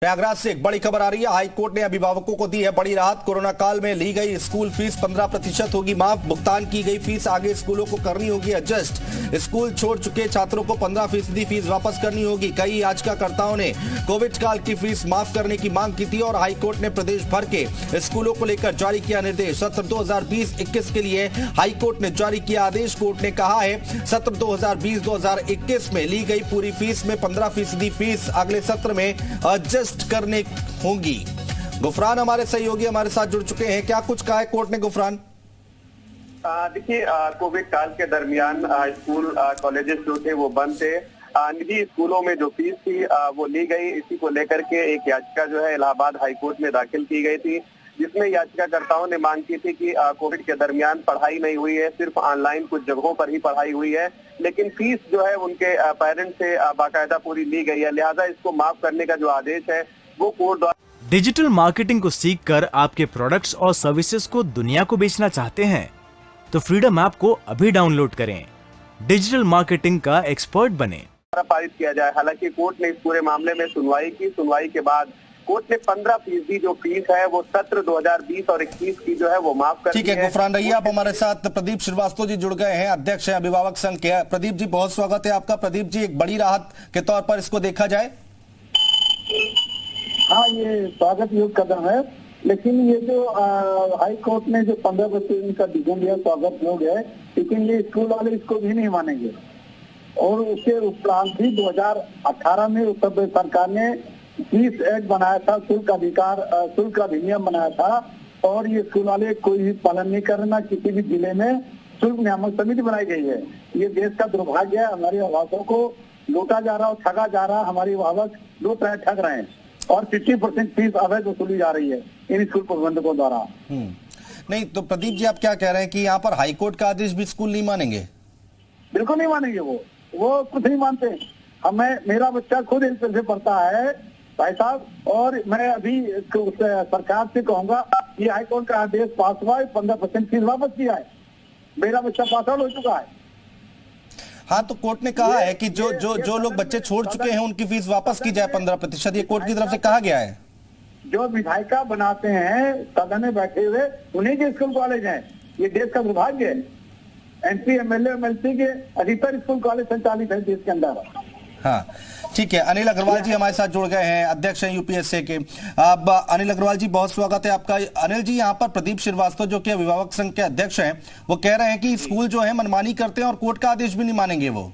प्रयागराज से एक बड़ी खबर आ रही है। हाई कोर्ट ने अभिभावकों को दी है बड़ी राहत। कोरोना काल में ली गई स्कूल फीस 15% होगी माफ। भुगतान की गई फीस आगे स्कूलों को करनी होगी एडजस्ट। स्कूल छोड़ चुके छात्रों को 15% फीस वापस करनी होगी। कई याचिकाकर्ताओं ने कोविड काल की फीस माफ करने की मांग की थी और हाई कोर्ट ने प्रदेश भर के स्कूलों को लेकर जारी किया निर्देश। सत्र 2020-21 के लिए हाई कोर्ट ने जारी किया आदेश। कोर्ट ने कहा है सत्र 2020-2021 में ली गई पूरी फीस में 15% फीस अगले सत्र में एडजस्ट करने होंगी। गुफरान हमारे सहयोगी हमारे साथ जुड़ चुके हैं। क्या कुछ कहा है कोर्ट ने गुफरान? देखिए, कोविड काल के दरमियान स्कूल कॉलेजेस जो थे वो बंद थे। निजी स्कूलों में जो फीस थी वो ली गई। इसी को लेकर के एक याचिका जो है इलाहाबाद हाई कोर्ट में दाखिल की गई थी, जिसमें याचिकाकर्ताओं ने मांग की थी कि कोविड के दरमियान पढ़ाई नहीं हुई है, सिर्फ ऑनलाइन कुछ जगहों पर ही पढ़ाई हुई है, लेकिन फीस जो है उनके पेरेंट्स से बाकायदा पूरी ली गई है। लिहाजा इसको माफ करने का जो आदेश है वो कोर्ट द्वारा। डिजिटल मार्केटिंग को सीखकर आपके प्रोडक्ट्स और सर्विसेज को दुनिया को बेचना चाहते हैं तो फ्रीडम ऐप को अभी डाउनलोड करें। डिजिटल मार्केटिंग का एक्सपर्ट बने। पारित किया जाए। हालांकि कोर्ट ने इस पूरे मामले में सुनवाई की। सुनवाई के बाद कोर्ट ने 15% जो फीस है वो सत्र 2020 और 21 की जो है वो माफ कर दी है। ठीक है गुफरान रहिए आप हमारे साथ। प्रदीप श्रीवास्तव जी जुड़ गए हैं, अध्यक्ष हैं अभिभावक संघ के। प्रदीप जी बहुत स्वागत है आपका। प्रदीप जी, एक बड़ी राहत के तौर पर इसको देखा जाए? हाँ, ये स्वागत योग्य कदम है, लेकिन ये जो हाई कोर्ट ने जो 15% का डिसीजन दिया स्वागत योग्य है, लेकिन ये स्कूल वाले इसको भी नहीं मानेंगे। और उसके उपरांत भी 2018 में उत्तर प्रदेश सरकार ने फीस एक्ट बनाया था, शुल्क अधिनियम बनाया था, और ये स्कूल वाले कोई भी पालन नहीं कर रहे। ना किसी भी जिले में शुल्क नियामक समिति बनाई गई है। ये देश का दुर्भाग्य है। हमारे अभिभावकों को लूटा जा रहा और ठगा जा रहा। हमारे अभिभावक दो तरह ठग रहे हैं और 50% फीस अवैध वसूली जा रही है इन स्कूल प्रबंधकों द्वारा। नहीं तो प्रदीप जी, आप क्या कह रहे हैं कि यहाँ पर हाई कोर्ट का आदेश भी स्कूल नहीं मानेंगे? बिल्कुल नहीं मानेंगे। वो कुछ नहीं मानते। मेरा बच्चा खुद इस तरह से पढ़ता है भाई साहब, और मैं अभी सरकार से कहूंगा कि हाई कोर्ट का आदेश पास हुआ है, 15% फीस वापस किया है। मेरा बच्चा पास आउट हो चुका है। हाँ, तो कोर्ट ने कहा है कि जो लोग बच्चे छोड़ चुके हैं उनकी फीस वापस की जाए 15%। ये कोर्ट की तरफ से कहा गया है। जो विधायिका बनाते हैं सदन में बैठे हुए, उन्हीं के स्कूल कॉलेज हैं। ये देश का दुर्भाग्य है। एमपी एमएलए एमएलसी के अधिकतर स्कूल कॉलेज संचालित है देश के अंदर। हाँ, ठीक है। अनिल अग्रवाल जी हमारे साथ जुड़ गए हैं, अध्यक्ष हैं यूपीएससी के। अब अनिल अग्रवाल जी बहुत स्वागत है आपका। अनिल जी, यहाँ पर प्रदीप श्रीवास्तव जो कि अभिभावक संघ के अध्यक्ष हैं, वो कह रहे हैं कि स्कूल जो है मनमानी करते हैं और कोर्ट का आदेश भी नहीं मानेंगे वो।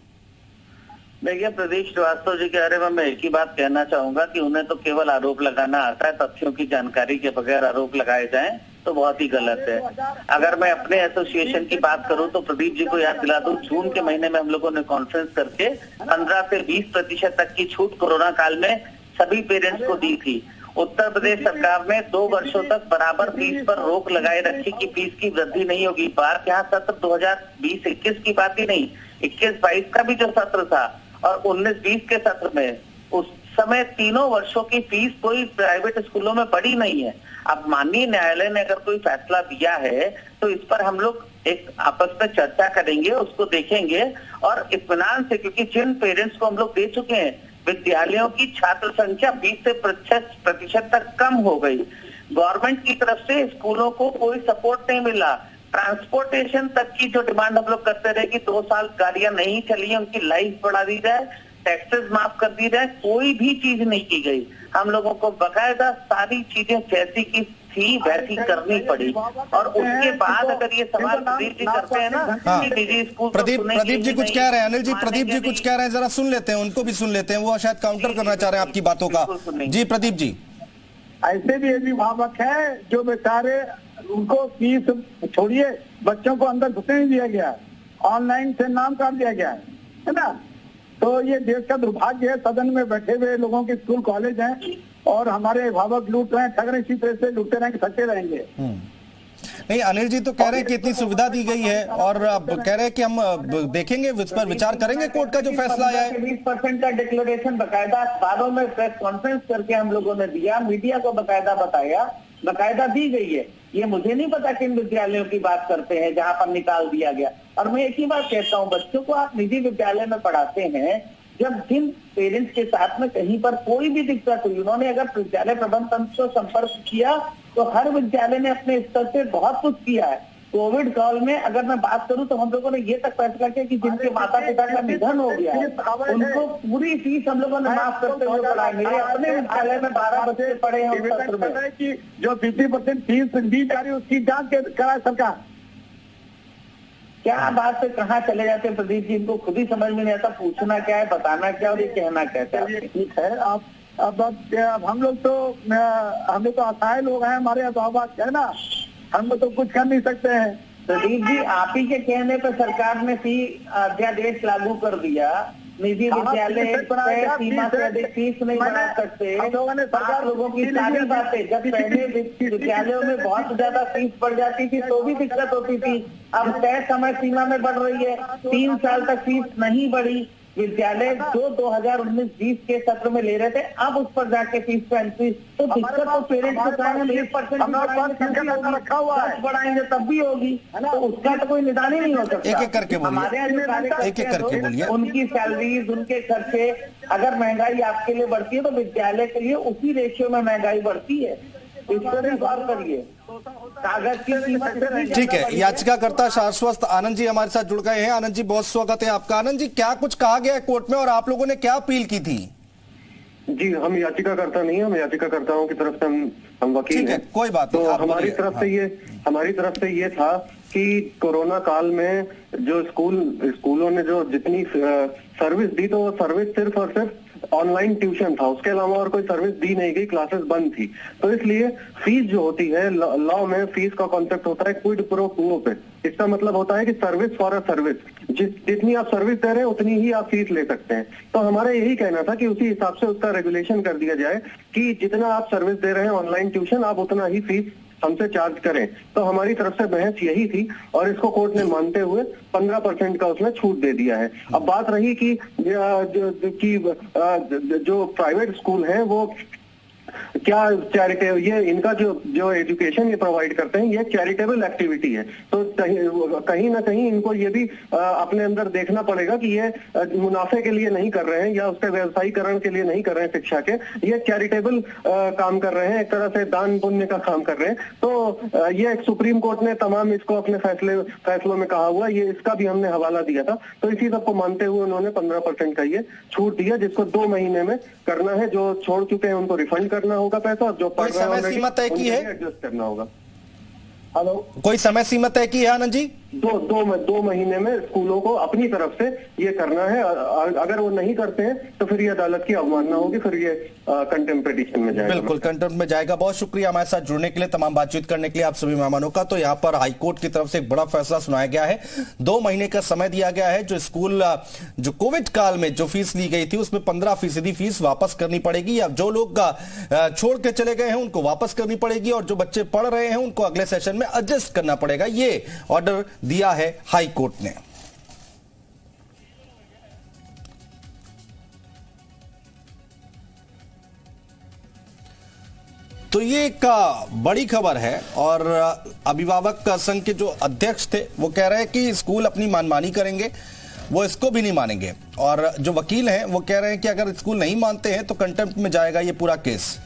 देखिए, प्रदीप श्रीवास्तव जी के बारे में मैं एक ही बात कहना चाहूंगा कि उन्हें तो केवल आरोप लगाना आता है। तथ्यों की जानकारी के बगैर आरोप लगाए जाएं तो बहुत ही गलत है। अगर मैं अपने एसोसिएशन की बात करूं तो प्रदीप जी को याद दिला दूं, जून के महीने में हम लोगों ने कॉन्फ्रेंस करके 15 से 20% तक की छूट कोरोना काल में सभी पेरेंट्स को दी थी। उत्तर प्रदेश सरकार ने 2 वर्षों तक बराबर फीस पर रोक लगाए रखी कि फीस की वृद्धि नहीं होगी। बार यहाँ सत्र 2020-21 की बात ही नहीं, 21-22 का भी जो सत्र था और 19-20 के सत्र में उस समय तीनों वर्षों की फीस कोई प्राइवेट स्कूलों में बढ़ी नहीं है। अब माननीय न्यायालय ने अगर कोई फैसला दिया है तो इस पर हम लोग एक आपस में चर्चा करेंगे, उसको देखेंगे और इत्मीनान से, क्योंकि जिन पेरेंट्स को हम लोग दे चुके हैं, विद्यालयों की छात्र संख्या 20 से 25% तक कम हो गई। गवर्नमेंट की तरफ से स्कूलों को कोई सपोर्ट नहीं मिला। ट्रांसपोर्टेशन तक की जो डिमांड हम लोग करते रहे कि 2 साल गाड़ियां नहीं चली है, उनकी लाइफ बढ़ा दी जाए, टैक्सेस माफ कर दी जाए, कोई भी चीज नहीं की गई। हम लोगों को बकायदा सारी चीजें जैसी की थी वैसी करनी पड़ी। और उसके बाद अगर ये सवाल प्रदीप जी करते हैं ना कि निजी स्कूल, प्रदीप जी कुछ कह रहे हैं। अनिल जी, प्रदीप जी कुछ कह रहे हैं, जरा सुन लेते हैं, उनको भी सुन लेते हैं। वो शायद काउंटर करना चाह रहे हैं आपकी बातों का। जी प्रदीप जी। ऐसे भी अभिभावक है जो बेचारे, उनको फीस छोड़िए, बच्चों को अंदर घुसने नहीं दिया गया, ऑनलाइन से नाम काट दिया गया है ना। तो ये देश का दुर्भाग्य है। सदन में बैठे हुए लोगों के स्कूल कॉलेज हैं और हमारे अभिभावक लूट रहे हैं, ठग रहे, इसी तरह से लूटते रहेंगे, सच्चे रहेंगे। नहीं, अनिल जी तो कह रहे हैं कि इतनी सुविधा दी गई है और कह रहे हैं कि हम देखेंगे, इस पर विचार करेंगे कोर्ट का जो फैसला आया है। 20% का डिक्लेरेशन बकायदा अखबारों में प्रेस कॉन्फ्रेंस करके हम लोगों ने दिया, मीडिया को बकायदा बताया, बकायदा दी गई है। ये मुझे नहीं पता किन विद्यालयों की बात करते हैं जहां पर निकाल दिया गया। और मैं एक ही बात कहता हूँ, बच्चों को आप निजी विद्यालय में पढ़ाते हैं, जब जिन पेरेंट्स के साथ में कहीं पर कोई भी दिक्कत हुई, उन्होंने अगर विद्यालय प्रबंधन से संपर्क किया तो हर विद्यालय ने अपने स्तर से बहुत कुछ किया है। कोविड काल में अगर मैं बात करूं तो हम लोगों ने ये तक फैसला किया कि जिनके माता पिता का निधन हो गया है उनको पूरी फीस हम लोगों ने माफ करते हुए पढ़ाया। मेरे अपने विद्यालय में 12 बच्चे पढ़े हैं उस सत्र में। कि जो 50% फीस दी जा रही है उसकी जांच कराए सरकार। क्या बात से कहाँ चले जाते हैं प्रदीप जी, इनको खुद ही समझ में नहीं आता पूछना क्या है, बताना क्या और ये कहना क्या है। ठीक है, अब हम लोग तो असहाय लोग हैं, हमारे अभिभावक है ना, हम तो कुछ कर नहीं सकते हैं। प्रदीप जी, आप ही के कहने पर सरकार ने फी अध्यादेश लागू कर दिया, निजी विद्यालय सीमा से अधिक फीस नहीं बढ़ा सकते। आप लोगों की सारी बातें, जब पहले विद्यालयों में बहुत ज्यादा फीस बढ़ जाती थी तो भी दिक्कत होती थी, अब तय समय सीमा में बढ़ रही है। 3 साल तक फीस नहीं बढ़ी। विद्यालय जो 2019-20 के सत्र में ले रहे थे अब उस पर जाके फीस पे एंट्री, तो दिक्कत तो पेरेंट्स को 1% रखा हुआ है, बढ़ाएंगे तब भी होगी, तो उसका तो कोई निदान ही नहीं हो सकता। एक एक करके बोलिए, हमारे यहाँ जो कार्यकर्ता हैं उनकी सैलरीज, उनके खर्चे, अगर महंगाई आपके लिए बढ़ती है तो विद्यालय के लिए उसी रेशियो में महंगाई बढ़ती है, इस पर भी गौर करिए। कागज की कीमत। ठीक है, याचिकाकर्ता शाश्वत आनंद जी हमारे साथ जुड़ गए हैं। आनंद जी, बहुत स्वागत है आपका। आनंद जी, क्या कुछ कहा गया है कोर्ट में और आप लोगों ने क्या अपील की थी? जी, हम याचिकाकर्ता नहीं, हम याचिकाकर्ताओं की तरफ से हम वकील हैं। कोई बात नहीं। तो हमारी तरफ से ये था कि कोरोना काल में जो स्कूलों ने जो जितनी सर्विस दी, तो वो सर्विस सिर्फ और सिर्फ ऑनलाइन ट्यूशन था, उसके अलावा और कोई सर्विस दी नहीं गई, क्लासेस बंद थी। तो इसलिए फीस जो होती है, लॉ में फीस का कॉन्सेप्ट होता है क्विड प्रो क्वो पे। इसका मतलब होता है कि सर्विस फॉर अ सर्विस, जितनी आप सर्विस दे रहे हैं उतनी ही आप फीस ले सकते हैं। तो हमारा यही कहना था कि उसी हिसाब से उसका रेगुलेशन कर दिया जाए कि जितना आप सर्विस दे रहे हैं ऑनलाइन ट्यूशन, आप उतना ही फीस हमसे चार्ज करें। तो हमारी तरफ से बहस यही थी और इसको कोर्ट ने मानते हुए 15% का उसमें छूट दे दिया है। अब बात रही कि जो प्राइवेट स्कूल हैं वो क्या चैरिटेबल, ये इनका जो एजुकेशन ये प्रोवाइड करते हैं ये चैरिटेबल एक्टिविटी है, तो कहीं ना कहीं इनको ये भी अपने अंदर देखना पड़ेगा कि ये मुनाफे के लिए नहीं कर रहे हैं या उसके व्यवसायीकरण के लिए नहीं कर रहे हैं शिक्षा के, ये चैरिटेबल काम कर रहे हैं, एक तरह से दान पुण्य का काम कर रहे हैं। तो ये सुप्रीम कोर्ट ने तमाम इसको अपने फैसलों में कहा हुआ, ये इसका भी हमने हवाला दिया था। तो इसी सबको मानते हुए उन्होंने 15% का ये छूट दिया, जिसको 2 महीने में करना है। जो छोड़ चुके हैं उनको रिफंड करना होगा पैसा, जो कोई समय सीमा तय की है, एडजस्ट करना होगा। हेलो, कोई समय सीमा तय की है आनंद जी? 2 महीने में स्कूलों को अपनी तरफ से ये करना है। अगर वो नहीं करते हैं तो फिर ये अदालत की अवमानना होगी, फिर ये कंटेम्प्ट पिटीशन में जाएगा। बिल्कुल, कंटेम्प्ट में जाएगा। बहुत शुक्रिया हमारे साथ जुड़ने के लिए, तमाम बातचीत करने के लिए आप सभी मेहमानों का। तो यहाँ पर हाईकोर्ट की तरफ से एक बड़ा फैसला सुनाया गया है। 2 महीने का समय दिया गया है। जो स्कूल जो कोविड काल में जो फीस ली गई थी उसमें 15% फीस वापस करनी पड़ेगी, या जो लोग छोड़ के चले गए हैं उनको वापस करनी पड़ेगी, और जो बच्चे पढ़ रहे हैं उनको अगले सेशन में एडजस्ट करना पड़ेगा। ये ऑर्डर दिया है हाई कोर्ट ने। तो ये एक बड़ी खबर है, और अभिभावक संघ के जो अध्यक्ष थे वो कह रहे हैं कि स्कूल अपनी मनमानी करेंगे, वो इसको भी नहीं मानेंगे। और जो वकील हैं वो कह रहे हैं कि अगर स्कूल नहीं मानते हैं तो कंटेम्प्ट में जाएगा ये पूरा केस।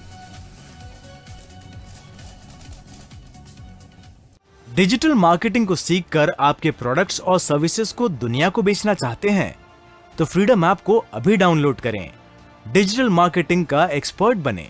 डिजिटल मार्केटिंग को सीखकर आपके प्रोडक्ट्स और सर्विसेज को दुनिया को बेचना चाहते हैं तो फ्रीडम ऐप को अभी डाउनलोड करें। डिजिटल मार्केटिंग का एक्सपर्ट बनें।